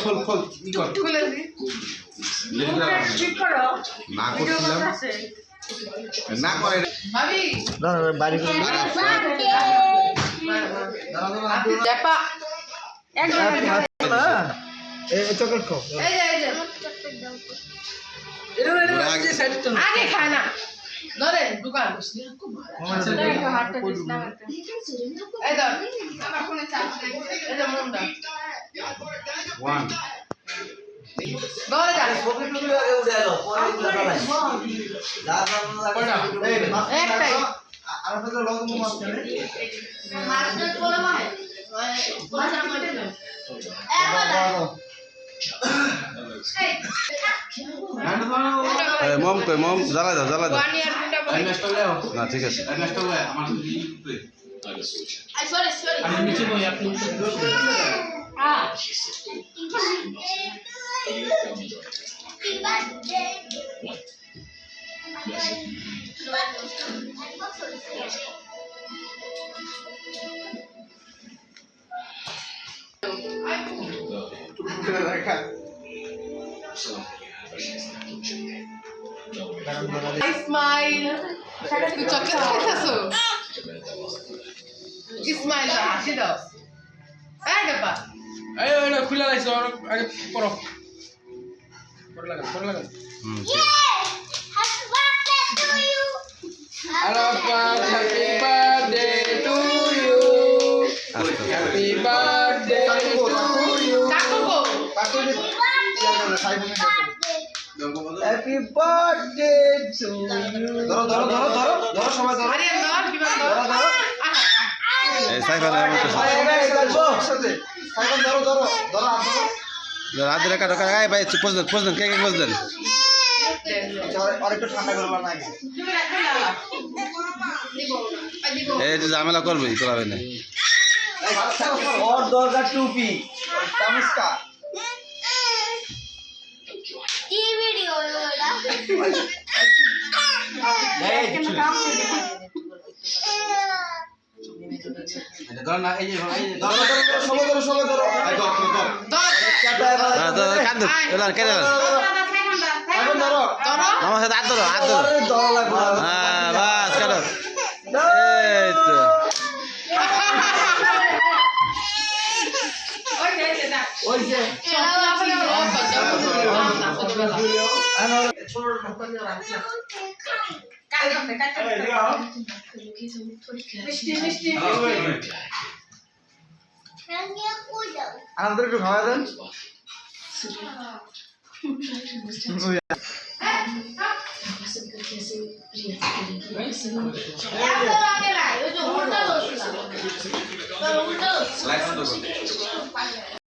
খোল না করে বাড়ি চকলেট খাও আগে খায় না ধরেন দোকান এই ধর আমার ফোনে চার্জ নাই এই যে মুন্ডা 1 ধরে যা একটাই আর আপনাদের লগ মুখ আছে মাছটা কোলা মানে মাছ আমাদের না মম কই মম জ্বালা দাও না ঠিক আছে আমি নিচে বই আপনি Smile. Tu chocolate খাইতাছো? Smile না হাসি দাও। এই বাবা। এই ওটা খুলে লাইছো আগে পড়ো। পড়ে লাগা। Happy birthday to you. Happy birthday to you. কাকু হ্যাপি বার্থডে টু ইউ ধরো সবাই ধরো আরে ধর কি ধর এই সাইফার আমার কাছে সাইকেল ধরো রাত রেখা ঢোকা গায় ভাই পোজ দেন কে পোজ দেন আর একটু ঠান্ডা করবা না এই যে ঝামেলা করবে করাবে না और दरगाह टूपी नमस्कार ये वीडियो वाला ধর না এই যে সবাই ধরো কান্দু এলার কে এলার ধরো আমার সাথে হাত ধরো ধরো লাগবে হ্যাঁ বাস কাটো এই তো ওই যে আমাদের একটু খাওয়া দেন উল্টা